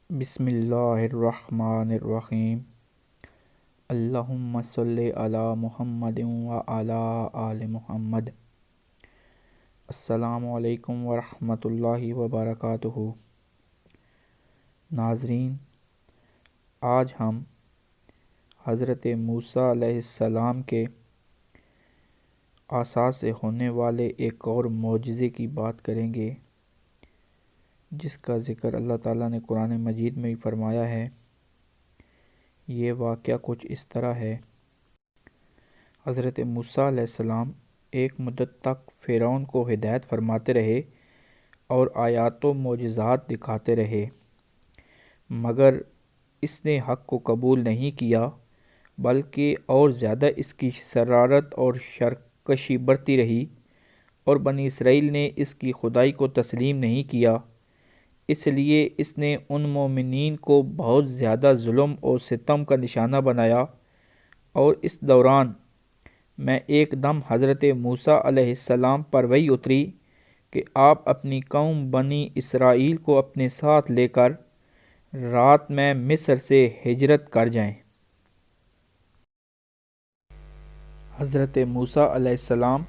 بسم اللہ الرحمن الرحیم۔ اللہم صلی علی محمد وعلی آل محمد۔ السلام علیکم ورحمۃ اللہ وبرکاتہ۔ ناظرین، آج ہم حضرت موسیٰ علیہ السلام کے عصا سے ہونے والے ایک اور معجزے کی بات کریں گے، جس کا ذکر اللہ تعالیٰ نے قرآن مجید میں بھی فرمایا ہے۔ یہ واقعہ کچھ اس طرح ہے۔ حضرت موسیٰ علیہ السلام ایک مدت تک فرعون کو ہدایت فرماتے رہے اور آیات و معجزات دکھاتے رہے، مگر اس نے حق کو قبول نہیں کیا، بلکہ اور زیادہ اس کی شرارت اور سرکشی بڑھتی رہی، اور بنی اسرائیل نے اس کی خدائی کو تسلیم نہیں کیا۔ اس لیے اس نے ان مومنین کو بہت زیادہ ظلم اور ستم کا نشانہ بنایا، اور اس دوران میں ایک دم حضرت موسیٰ علیہ السلام پر وحی اتری کہ آپ اپنی قوم بنی اسرائیل کو اپنے ساتھ لے کر رات میں مصر سے ہجرت کر جائیں۔ حضرت موسیٰ علیہ السلام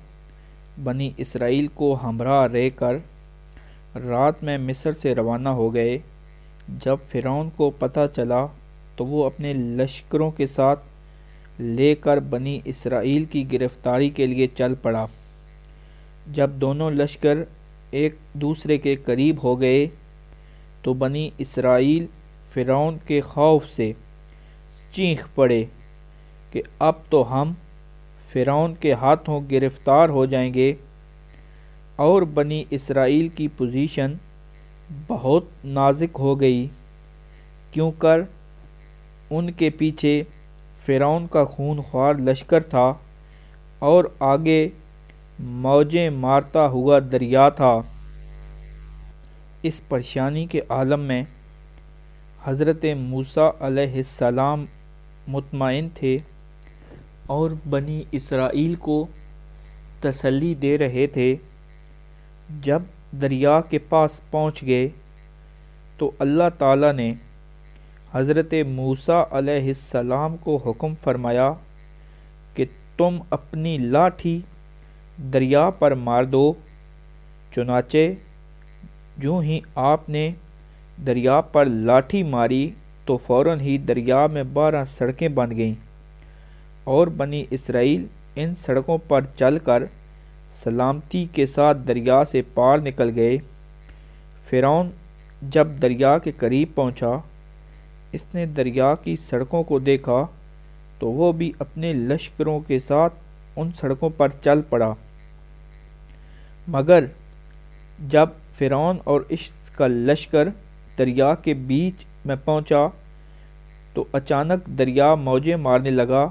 بنی اسرائیل کو ہمراہ رہ کر رات میں مصر سے روانہ ہو گئے۔ جب فرعون کو پتہ چلا تو وہ اپنے لشکروں کے ساتھ لے کر بنی اسرائیل کی گرفتاری کے لیے چل پڑا۔ جب دونوں لشکر ایک دوسرے کے قریب ہو گئے تو بنی اسرائیل فرعون کے خوف سے چیخ پڑے کہ اب تو ہم فرعون کے ہاتھوں گرفتار ہو جائیں گے، اور بنی اسرائیل کی پوزیشن بہت نازک ہو گئی، کیونکہ ان کے پیچھے فرعون کا خون خوار لشکر تھا اور آگے موجیں مارتا ہوا دریا تھا۔ اس پریشانی کے عالم میں حضرت موسیٰ علیہ السلام مطمئن تھے اور بنی اسرائیل کو تسلی دے رہے تھے۔ جب دریا کے پاس پہنچ گئے تو اللہ تعالیٰ نے حضرت موسیٰ علیہ السلام کو حکم فرمایا کہ تم اپنی لاٹھی دریا پر مار دو۔ چنانچہ جو ہی آپ نے دریا پر لاٹھی ماری تو فوراً ہی دریا میں 12 سڑکیں بن گئیں، اور بنی اسرائیل ان سڑکوں پر چل کر سلامتی کے ساتھ دریا سے پار نکل گئے۔ فرعون جب دریا کے قریب پہنچا، اس نے دریا کی سڑکوں کو دیکھا تو وہ بھی اپنے لشکروں کے ساتھ ان سڑکوں پر چل پڑا، مگر جب فرعون اور اس کا لشکر دریا کے بیچ میں پہنچا تو اچانک دریا موجیں مارنے لگا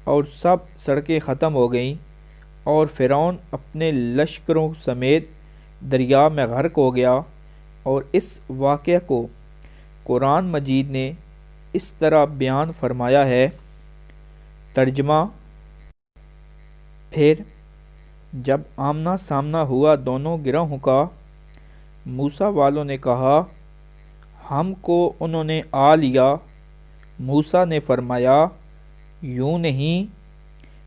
اور سب سڑکیں ختم ہو گئیں، اور فرعون اپنے لشکروں سمیت دریا میں غرق ہو گیا۔ اور اس واقعہ کو قرآن مجید نے اس طرح بیان فرمایا ہے۔ ترجمہ: پھر جب آمنا سامنا ہوا دونوں گروہوں کا، موسیٰ والوں نے کہا، ہم کو انہوں نے آ لیا۔ موسیٰ نے فرمایا، یوں نہیں،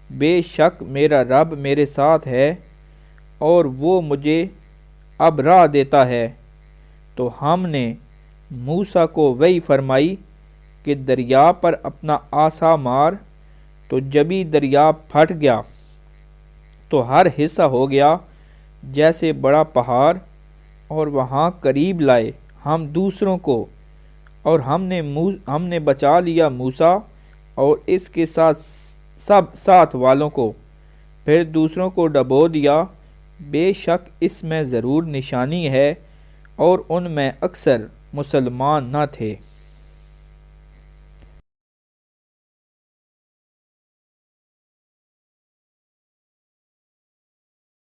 بے شک میرا رب میرے ساتھ ہے اور وہ مجھے اب راہ دیتا ہے۔ تو ہم نے موسیٰ کو وحی فرمائی کہ دریا پر اپنا عصا مار، تو جبھی دریا پھٹ گیا تو ہر حصہ ہو گیا جیسے بڑا پہاڑ، اور وہاں قریب لائے ہم دوسروں کو، اور ہم نے بچا لیا موسیٰ اور اس کے سب ساتھ والوں کو، پھر دوسروں کو ڈبو دیا۔ بے شک اس میں ضرور نشانی ہے، اور ان میں اکثر مسلمان نہ تھے۔